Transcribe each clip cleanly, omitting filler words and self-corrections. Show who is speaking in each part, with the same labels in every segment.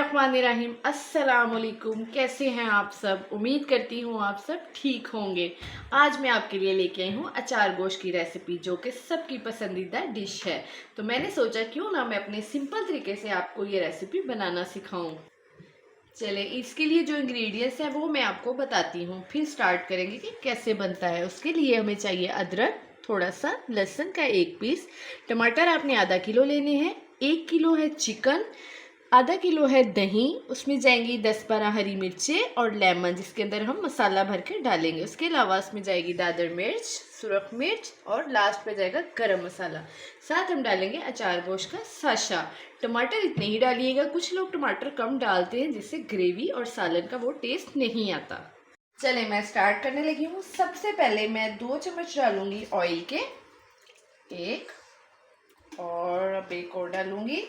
Speaker 1: बिस्मिल्लाहिर्रहमानिर्रहीम। अस्सलाम वालेकुम। कैसे हैं आप सब? उम्मीद करती हूँ आप सब ठीक होंगे। आज मैं आपके लिए लेके आई हूँ अचार गोश्त की रेसिपी, जो कि सबकी पसंदीदा डिश है। तो मैंने सोचा क्यों ना मैं अपने सिंपल तरीके से आपको ये रेसिपी बनाना सिखाऊं। चले, इसके लिए जो इंग्रेडिएंट्स हैं वो मैं आपको बताती हूँ, फिर स्टार्ट करेंगे कि कैसे बनता है। उसके लिए हमें चाहिए अदरक, थोड़ा सा लहसुन का 1 पीस, टमाटर आपने आधा किलो लेने हैं, 1 किलो है चिकन, आधा किलो है दही, उसमें जाएंगी 10-12 हरी मिर्चें और लेमन, जिसके अंदर हम मसाला भर के डालेंगे। उसके अलावा उसमें जाएगी दादर मिर्च, सुरख मिर्च और लास्ट पे जाएगा गरम मसाला। साथ हम डालेंगे अचार गोश्त का साशा। टमाटर इतने ही डालिएगा, कुछ लोग टमाटर कम डालते हैं जिससे ग्रेवी और सालन का वो टेस्ट नहीं आता। चले मैं स्टार्ट करने लगी हूँ। सबसे पहले मैं 2 चम्मच डालूंगी ऑयल के, एक और अब एक और डालूंगी।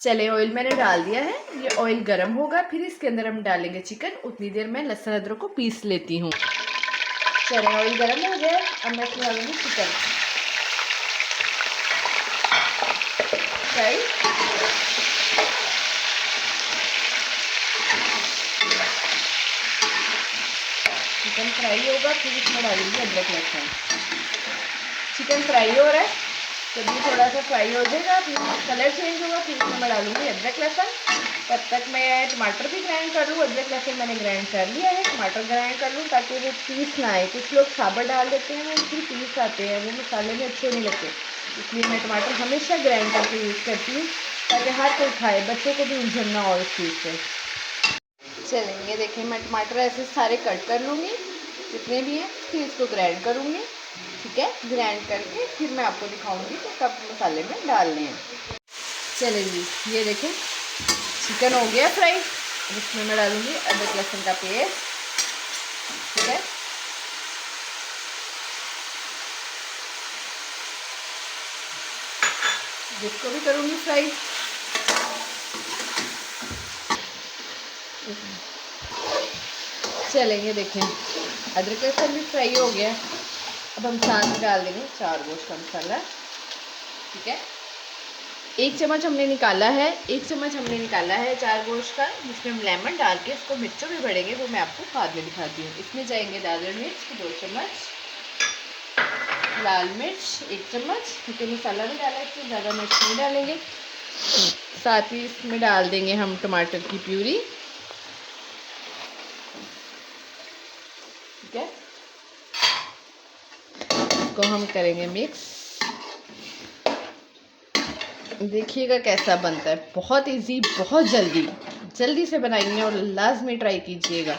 Speaker 1: चले ऑयल मैंने डाल दिया है, ये ऑयल गर्म होगा, फिर इसके अंदर हम डालेंगे चिकन। उतनी देर में लहसुन अदरक को पीस लेती हूँ। चले ऑयल गर्म हो गया, अब मैं इसमें डालूंगी चिकन फ्राई। चिकन फ्राई होगा, फिर इसमें डालूंगी अदरक लहसुन। चिकन फ्राई हो रहा है, जब ये थोड़ा सा फ्राई हो जाएगा, फिर कलर चेंज होगा, फिर इसमें मैं डालूंगी अदरक लहसुन। तब तक मैं टमाटर भी ग्राइंड कर लूँ। अदरक लहसुन मैंने ग्राइंड कर लिया है, टमाटर ग्राइंड कर लूँ ताकि वो पीस ना आए। कुछ लोग साबुत डाल देते हैं, वो उनकी पीस आते हैं, वो मसाले में अच्छे नहीं लगते। इसलिए मैं टमाटर हमेशा ग्राइंड करके यूज़ करती हूँ ताकि हर कोई खाए, बच्चों को भी उलझन ना हो इस चीज़ से। चलेंगे, देखिए मैं टमाटर ऐसे सारे कट कर लूँगी जितने भी हैं, फिर इसको ग्राइंड करूँगी। ठीक है, ग्राइंड करके फिर मैं आपको दिखाऊंगी कि कब मसाले में डालने हैं। चलिए जी, ये देखें चिकन हो गया फ्राई। इसमें मैं डालूंगी अदरक लहसुन का पेस्ट। ठीक है, जिसको भी करूँगी फ्राई। चलेंगे, देखें अदरक लहसुन भी फ्राई हो गया। अब हम साथ में डाल देंगे अचार गोश्त का मसाला। ठीक है, 1 चम्मच हमने निकाला है, 1 चम्मच हमने निकाला है अचार गोश्त का, जिसमें हम लेमन डाल के उसको मिर्चों में बढ़ेंगे, वो मैं आपको बाद में दिखाती हूँ। इसमें जाएंगे दादर मिर्च 2 चम्मच, लाल मिर्च 1 चम्मच, क्योंकि मसाला भी डाला है इसमें, ज़्यादा मिर्च नहीं डालेंगे। साथ ही इसमें डाल देंगे हम टमाटर की प्यूरी। ठीक है, इसको हम करेंगे मिक्स। देखिएगा कैसा बनता है, बहुत इजी, बहुत जल्दी से बनाइए और लाजमी ट्राई कीजिएगा,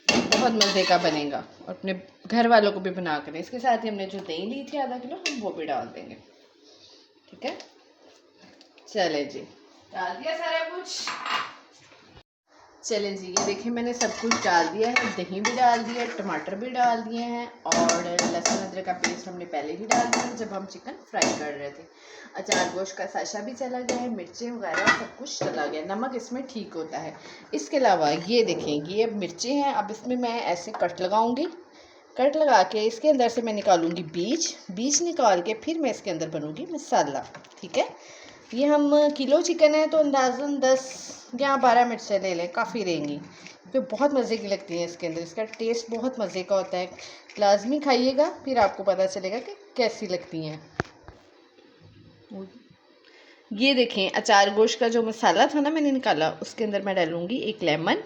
Speaker 1: बहुत मज़े का बनेगा और अपने घर वालों को भी बना कर। इसके साथ ही हमने जो दही ली थी आधा किलो, हम वो भी डाल देंगे। ठीक है, चले जी, डाल दिया सारा कुछ। चलें जी, ये देखिए मैंने सब कुछ डाल दिया है, दही भी डाल दिया, टमाटर भी डाल दिए हैं और लहसुन अदरक का पेस्ट हमने पहले ही डाल दिया जब हम चिकन फ्राई कर रहे थे। अचार गोश्त का साशा भी चला गया है, मिर्चें वगैरह सब कुछ चला गया, नमक इसमें ठीक होता है। इसके अलावा ये देखें, ये अब मिर्चें हैं, अब इसमें मैं ऐसे कट लगाऊंगी। कट लगा के इसके अंदर से मैं निकालूंगी बीज निकाल के फिर मैं इसके अंदर बनूंगी मसाला। ठीक है, ये हम किलो चिकन है तो अंदाज़न 10 या 12 मिर्चें ले लें, काफ़ी रहेंगी, क्योंकि बहुत मज़े की लगती हैं इसके अंदर। इसका टेस्ट बहुत मज़े का होता है, लाजमी खाइएगा, फिर आपको पता चलेगा कि कैसी लगती हैं। ये देखें अचार गोश्त का जो मसाला था ना मैंने निकाला, उसके अंदर मैं डालूँगी 1 लेमन,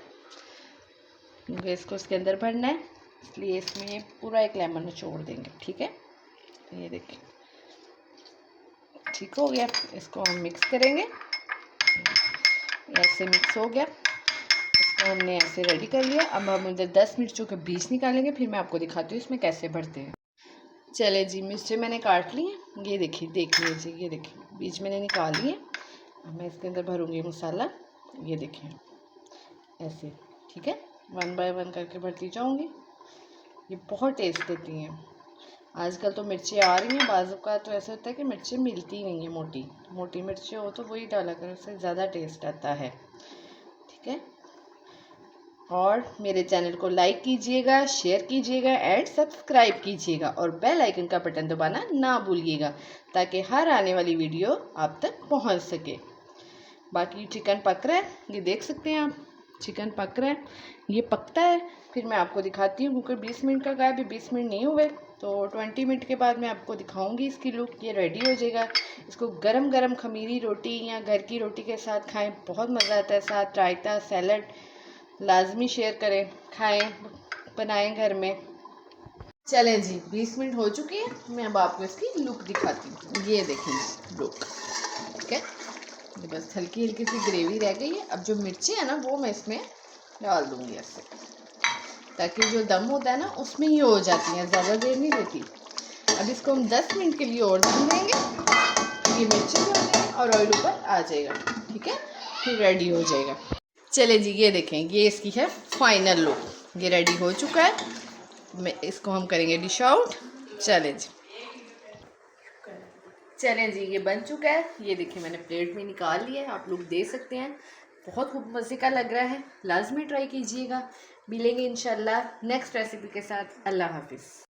Speaker 1: क्योंकि इसको इसके अंदर भरना है, इसलिए इसमें पूरा 1 लेमन निचोड़ देंगे। ठीक है, ये देखें ठीक हो गया, इसको हम मिक्स करेंगे। ऐसे मिक्स हो गया, इसको हमने ऐसे रेडी कर लिया। अब हम इधर 10 मिर्चों के बीज निकालेंगे, फिर मैं आपको दिखाती हूँ इसमें कैसे भरते हैं। चले जी, मिर्चें मैंने काट ली हैं, ये देखिए, देख लीजिए, ये देखिए बीज मैंने निकाल लिए। अब मैं इसके अंदर भरूँगी मसाला, ये देखिए ऐसे। ठीक है, 1 बाय 1 करके भरती जाऊँगी। ये बहुत टेस्ट देती हैं। आजकल तो मिर्ची आ रही हैं, बाज़ू का तो ऐसा होता है कि मिर्ची मिलती नहीं है, मोटी मोटी मिर्ची हो तो वही डाला करो, उससे ज़्यादा टेस्ट आता है। ठीक है, और मेरे चैनल को लाइक कीजिएगा, शेयर कीजिएगा एंड सब्सक्राइब कीजिएगा और बेल आइकन का बटन दबाना ना भूलिएगा, ताकि हर आने वाली वीडियो आप तक पहुंच सके। बाकी चिकन पक रहा है, ये देख सकते हैं आप, चिकन पक रहा है, ये पकता है फिर मैं आपको दिखाती हूँ। कुकर 20 मिनट का कहा है, अभी 20 मिनट नहीं हुए, तो 20 मिनट के बाद मैं आपको दिखाऊंगी इसकी लुक। ये रेडी हो जाएगा। इसको गरम गरम खमीरी रोटी या घर की रोटी के साथ खाएं, बहुत मज़ा आता है। साथ रायता सैलड लाजमी शेयर करें, खाएं, बनाएं घर में। चलें जी, 20 मिनट हो चुके हैं, मैं अब आपको इसकी लुक दिखाती हूँ। ये देखें लुक, ठीक है, ये बस हल्की हल्की सी ग्रेवी रह गई है। अब जो मिर्ची है ना वो मैं इसमें डाल दूँगी ऐसे, ताकि जो दम होता है ना उसमें ये हो जाती हैं, ज़्यादा देर नहीं लेती। अब इसको हम 10 मिनट के लिए और दम देंगे, ये मिर्ची भी हो जाएगी और ऑयल ऊपर आ जाएगा, ठीक है, फिर रेडी हो जाएगा। चले जी, ये देखें, ये इसकी है फाइनल लुक, ये रेडी हो चुका है। मैं इसको हम करेंगे डिश आउट। चलें जी, चलें जी, ये बन चुका है। ये देखिए मैंने प्लेट में निकाल लिया है, आप लोग दे सकते हैं। बहुत खूब मज़े का लग रहा है, लाजमी ट्राई कीजिएगा। मिलेंगे इंशाल्लाह नेक्स्ट रेसिपी के साथ। अल्लाह हाफिज़।